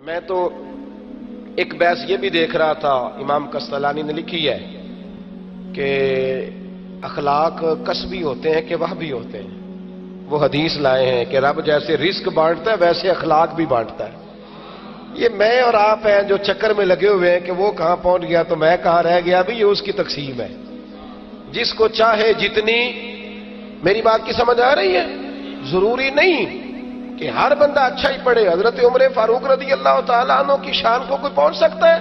میں تو ایک بحث یہ بھی دیکھ رہا تھا، امام قسطلانی نے لکھی ہے کہ اخلاق کسبی ہوتے ہیں کہ وہبی ہوتے ہیں۔ وہ حدیث لائے ہیں کہ رب جیسے رزق بانٹتا ہے ویسے اخلاق بھی بانٹتا ہے۔ یہ میں اور آپ ہیں جو چکر میں لگے ہوئے ہیں کہ وہ کہاں پہنچ گیا تو میں کہاں رہ گیا، بھی یہ اس کی تقسیم ہے، جس کو چاہے جتنی۔ میری بات کی سمجھ آ رہی ہے؟ ضروری نہیں کہ ہر بندہ اچھا ہی پڑھے۔ حضرت عمر فاروق رضی اللہ تعالیٰ عنہ کی شان کو کوئی پہنچ سکتا ہے،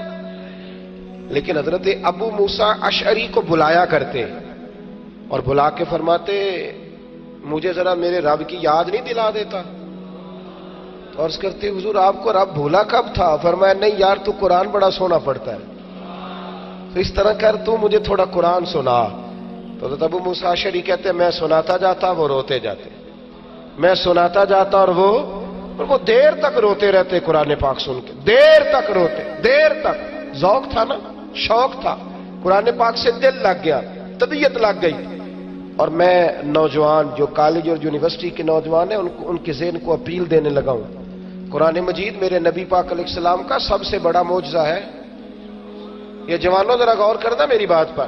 لیکن حضرت ابو موسیٰ اشعری کو بلایا کرتے اور بلا کے فرماتے مجھے ذرا میرے رب کی یاد نہیں دلا دیتا؟ تو عرض کرتے حضور آپ کو رب بھولا کب تھا؟ فرمایا نہیں یار تو قرآن بڑا سونا پڑتا ہے، تو اس طرح کر تو مجھے تھوڑا قرآن سنا۔ تو حضرت ابو موسیٰ اشعری کہتے میں سناتا جاتا وہ روتے جاتے، میں سناتا جاتا اور وہ دیر تک روتے رہتے قرآن پاک سن کے، دیر تک روتے، دیر تک۔ ذوق تھا نا، شوق تھا، قرآن پاک سے دل لگ گیا، طبیعت لگ گئی۔ اور میں نوجوان جو کالج اور یونیورسٹی کے نوجوان ہیں ان کے ذہن کو اپیل دینے لگا ہوں، قرآن مجید میرے نبی پاک علیہ السلام کا سب سے بڑا معجزہ ہے۔ یہ جوانوں ذرا غور کرنا میری بات پر۔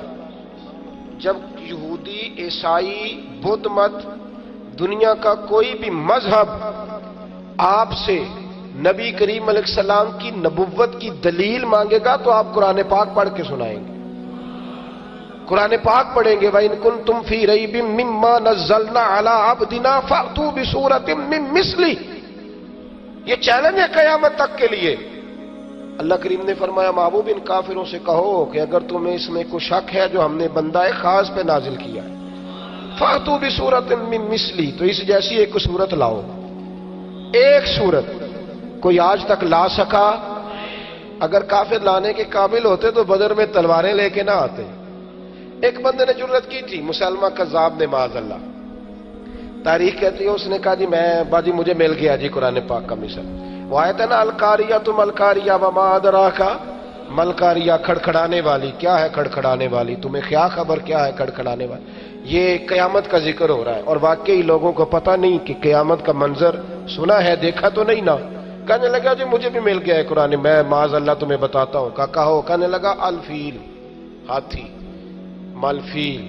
جب یہودی، عیسائی، بدھ مت، دنیا کا کوئی بھی مذہب آپ سے نبی کریم علیہ السلام کی نبوت کی دلیل مانگے گا تو آپ قرآن پاک پڑھ کے سنائیں گے، قرآن پاک پڑھیں گے۔ وَإِن كُنتُمْ فِي رَيْبٍ مِّمَّا نَزَّلْنَا عَلَىٰ عَبْدِنَا فَأْتُوا بِسُورَةٍ مِّن مِّثْلِهِ۔ یہ چیلنج ہے قیامت تک کے لیے۔ اللہ کریم نے فرمایا محبوب ان کافروں سے کہو کہ اگر تمہیں اس میں کوئی شک ہے جو ہم نے بندہ خاص پہ نازل کیا ہے، فَأْتُوا بِسُورَةٍ مِّن مِّثْلِهِ، تو اس جیسی ایک صورت لاؤ۔ ایک صورت کوئی آج تک لا سکا؟ اگر کافر لانے کے قابل ہوتے تو بدر میں تلواریں لے کے نہ آتے۔ ایک بندے نے جرت کی تھی، مسلمہ کذاب نے، معاذ اللہ، تاریخ کہتی ہے اس نے کہا جی باجی مجھے مل گیا جی قرآن پاک کا مثل۔ وہ آیت ہے نا القاریہ تم القاریہ وما ادراک ملقاریہ، کھڑکھڑانے والی۔ کیا ہے کھڑکھڑانے والی؟ تمہیں کیا خبر کیا ہے کھڑکھڑانے والی؟ یہ قیامت کا ذکر ہو رہا ہے، اور واقعی لوگوں کو پتہ نہیں کہ قیامت کا منظر سنا ہے، دیکھا تو نہیں نا۔ کہنے لگا جی مجھے بھی مل گیا ہے قرآن، میں معاذ اللہ تمہیں بتاتا ہوں۔ کہو؟ کہنے لگا الفیل، ہاتھی، ملفیل۔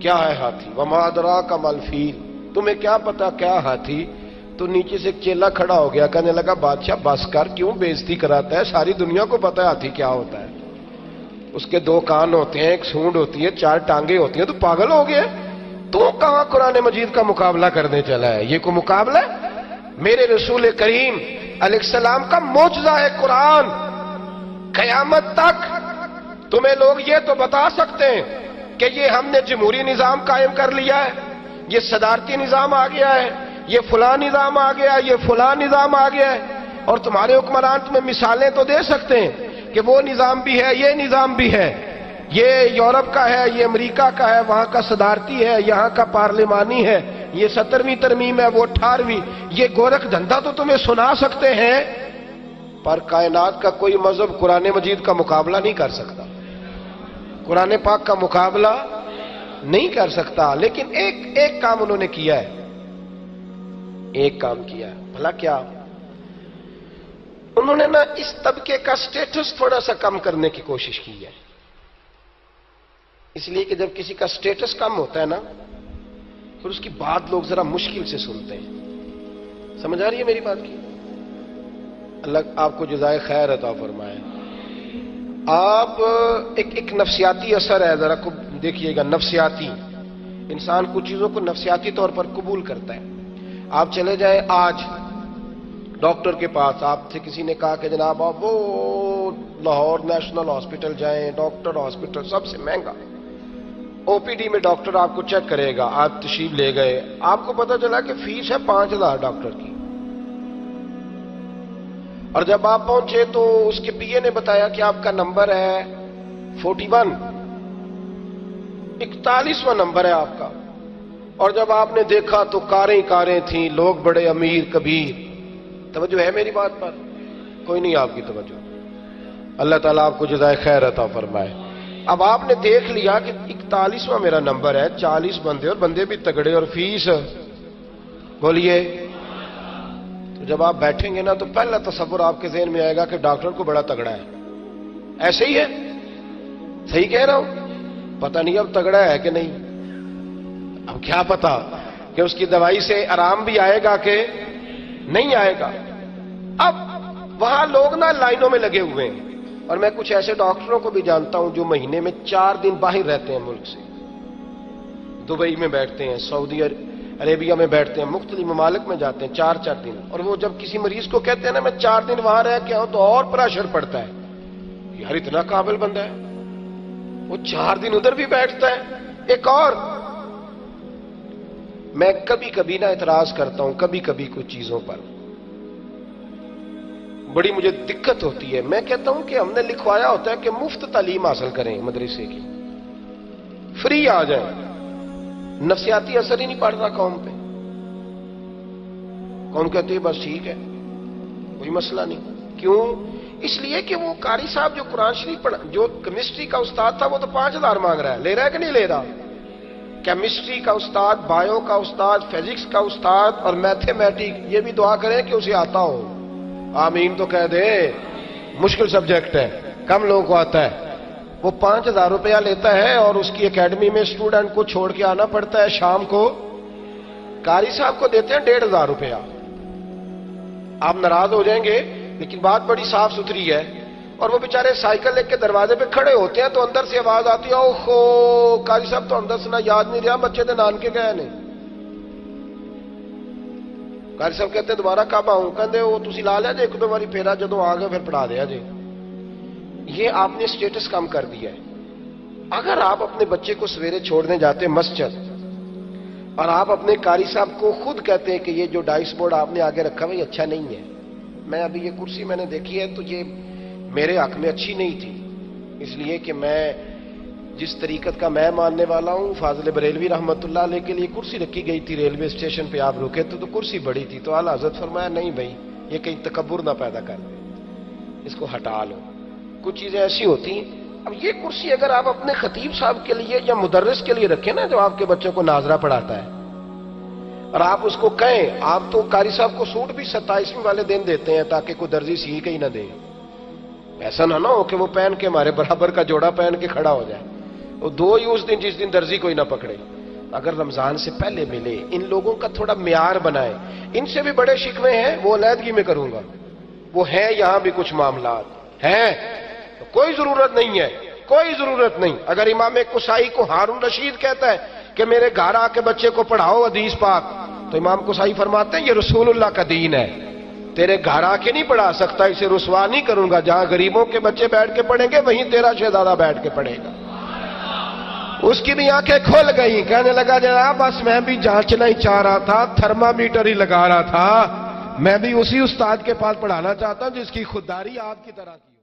کیا ہے ہاتھی؟ وما ادراک ملفیل، تمہیں کیا پتا کیا ہاتھی؟ تو نیچے سے ایک چیلا کھڑا ہو گیا، کہنے لگا بادشاہ بس کر، کیوں بےزتی کراتا ہے؟ ساری دنیا کو پتا ہے ہاتھی کیا ہوتا ہے۔ اس کے 2 کان ہوتے ہیں، ایک سونڈ ہوتی ہے، 4 ٹانگیں ہوتی ہیں، تو پاگل ہو گیا؟ تو کہاں قرآن مجید کا مقابلہ کرنے چلا ہے؟ یہ کوئی مقابلہ ہے؟ میرے رسول کریم علیہ السلام کا معجزہ ہے قرآن۔ قیامت تک تمہیں لوگ یہ تو بتا سکتے ہیں کہ یہ ہم نے جمہوری نظام قائم کر لیا ہے، یہ صدارتی نظام آ گیا ہے، یہ فلاں نظام آ گیا ہے، یہ فلاں نظام آ گیا ہے، اور تمہارے حکمران تمہیں مثالیں تو دے سکتے ہیں کہ وہ نظام بھی ہے، یہ نظام بھی ہے، یہ یورپ کا ہے، یہ امریکہ کا ہے، وہاں کا صدارتی ہے، یہاں کا پارلیمانی ہے، یہ 17ویں ترمیم ہے، وہ 18ویں، یہ گورکھ دھندا تو تمہیں سنا سکتے ہیں، پر کائنات کا کوئی مذہب قرآن مجید کا مقابلہ نہیں کر سکتا، قرآن پاک کا مقابلہ نہیں کر سکتا۔ لیکن ایک کام انہوں نے کیا ہے، ایک کام کیا ہے، بھلا کیا؟ انہوں نے نا اس طبقے کا سٹیٹس تھوڑا سا کم کرنے کی کوشش کی ہے۔ اس لیے کہ جب کسی کا سٹیٹس کم ہوتا ہے نا پھر اس کی بات لوگ ذرا مشکل سے سنتے ہیں۔ سمجھ آ رہی ہے میری بات کی؟ اللہ آپ کو جزائے خیر عطا فرمائے۔ آپ ایک نفسیاتی اثر ہے، ذرا دیکھیے گا، نفسیاتی، انسان کچھ چیزوں کو نفسیاتی طور پر قبول کرتا ہے۔ آپ چلے جائیں آج ڈاکٹر کے پاس، آپ سے کسی نے کہا کہ جناب آپ وہ لاہور نیشنل ہاسپٹل جائیں، ڈاکٹر ہاسپٹل سب سے مہنگا، او پی ڈی میں ڈاکٹر آپ کو چیک کرے گا، آپ تشریف لے گئے، آپ کو پتا چلا کہ فیس ہے 5000 ڈاکٹر کی، اور جب آپ پہنچے تو اس کے پی اے نے بتایا کہ آپ کا نمبر ہے 41، 41واں نمبر ہے آپ کا، اور جب آپ نے دیکھا تو کاریں کاریں تھیں، لوگ بڑے امیر کبیر۔ توجہ ہے میری بات پر؟ کوئی نہیں آپ کی توجہ؟ اللہ تعالیٰ آپ کو جزائے خیر عطا فرمائے۔ اب آپ نے دیکھ لیا کہ 41واں میرا نمبر ہے، 40 بندے، اور بندے بھی تگڑے، اور فیس بولیے جب آپ بیٹھیں گے نا تو پہلا تصور آپ کے ذہن میں آئے گا کہ ڈاکٹر کو بڑا تگڑا ہے. ایسے ہی ہے؟ صحیح کہہ رہا ہوں؟ پتہ نہیں اب تگڑا ہے کہ نہیں. اب کیا پتا کہ اس کی دوائی سے آرام بھی آئے گا کہ نہیں آئے گا. اب وہاں لوگ نا لائنوں میں لگے ہوئے ہیں. اور میں کچھ ایسے ڈاکٹروں کو بھی جانتا ہوں جو مہینے میں 4 دن باہر رہتے ہیں ملک سے. دبئی میں بیٹھتے ہیں, سعودی عربیہ میں بیٹھتے ہیں, مختلف ممالک میں جاتے ہیں 4 دن. اور وہ جب کسی مریض کو کہتے ہیں نا میں 4 دن وہاں رہ کے آؤں تو اور پریشر پڑتا ہے. یار اتنا قابل بندہ ہے, وہ 4 دن ادھر بھی بیٹھتا ہے. ایک اور میں کبھی کبھی نا اعتراض کرتا ہوں کبھی کبھی کچھ چیزوں پر, بڑی مجھے دقت ہوتی ہے. میں کہتا ہوں کہ ہم نے لکھوایا ہوتا ہے کہ مفت تعلیم حاصل کریں مدرسے کی, فری آ جائیں. نفسیاتی اثر ہی نہیں پڑ رہا قوم پہ. قوم کہتی ہے بس ٹھیک ہے کوئی مسئلہ نہیں. کیوں؟ اس لیے کہ وہ قاری صاحب جو قرآن شریف پڑھا, جو کیمسٹری کا استاد تھا وہ تو 5000 مانگ رہا ہے. لے رہا ہے کہ نہیں لے رہا؟ کیمسٹری کا استاد, بایو کا استاد, فزکس کا استاد اور میتھمیٹک, یہ بھی دعا کریں کہ اسے آتا ہو. آمین تو کہہ دے. مشکل سبجیکٹ ہے, کم لوگوں کو آتا ہے. وہ 5000 روپیہ لیتا ہے اور اس کی اکیڈمی میں اسٹوڈنٹ کو چھوڑ کے آنا پڑتا ہے شام کو. قاری صاحب کو دیتے ہیں 1500 روپیہ. آپ ناراض ہو جائیں گے لیکن بات بڑی صاف ستھری ہے. اور وہ بیچارے سائیکل لے کے دروازے پہ کھڑے ہوتے ہیں تو اندر سے آواز آتی ہے اوہو قاری صاحب تو اندر سے نہ یاد نہیں رہا بچے دے نان کے گئے نہیں. قاری صاحب کہتے ہیں دوبارہ کب آؤں؟ کہتے وہ تسی لا لیا جی 1-2 باری پھیرا, جدو آ گئے پھر پڑھا دیا جی. یہ آپ نے سٹیٹس کم کر دیا ہے. اگر آپ اپنے بچے کو سویرے چھوڑنے جاتے مسجد اور آپ اپنے قاری صاحب کو خود کہتے ہیں کہ یہ جو ڈائس بورڈ آپ نے آگے رکھا ہے یہ اچھا نہیں ہے, میں ابھی یہ کرسی میں نے دیکھی ہے تو یہ میرے حق میں اچھی نہیں تھی, اس لیے کہ میں جس طریقت کا میں ماننے والا ہوں, فاضل بریلوی رحمت اللہ علیہ کے لیے کرسی رکھی گئی تھی ریلوے اسٹیشن پہ, آپ رکے تو کرسی بڑی تھی تو اعلیٰ حضرت فرمایا نہیں بھائی یہ کہیں تکبر نہ پیدا کر دے, اس کو ہٹا لو. کچھ چیزیں ایسی ہوتی ہیں. اب یہ کرسی اگر آپ اپنے خطیب صاحب کے لیے یا مدرس کے لیے رکھیں نا جو آپ کے بچوں کو ناظرہ پڑھاتا ہے, اور آپ اس کو کہیں, آپ تو قاری صاحب کو سوٹ بھی 27ویں والے دن دیتے ہیں تاکہ کوئی درزی سی کے ہی نہ دے. ایسا نہ ہو کہ وہ پہن کے ہمارے برابر کا جوڑا پہن کے کھڑا ہو جائے, وہ 2 ہی اس دن جس دن درزی کوئی نہ پکڑے. اگر رمضان سے پہلے ملے, ان لوگوں کا تھوڑا معیار بنائے. ان سے بھی بڑے شکوے ہیں, وہ علیحدگی میں کروں گا, وہ ہیں یہاں بھی کچھ معاملات ہیں, کوئی ضرورت نہیں ہے, کوئی ضرورت نہیں. اگر امام کسائی کو ہارون رشید کہتا ہے کہ میرے گھر آ کے بچے کو پڑھاؤ حدیث پاک, تو امام کسائی فرماتے ہیں یہ رسول اللہ کا دین ہے, تیرے گھر آ کے نہیں پڑھا سکتا, اسے رسوا نہیں کروں گا. جہاں غریبوں کے بچے بیٹھ کے پڑھیں گے وہیں تیرا شہزادہ بیٹھ کے پڑھے گا. اس کی بھی آنکھیں کھل گئی, کہنے لگا جناب بس میں بھی جانچنا ہی چاہ رہا تھا, تھرمامیٹر ہی لگا رہا تھا, میں بھی اسی استاد کے پاس پڑھانا چاہتا ہوں جس کی خودداری آپ کی طرح کی.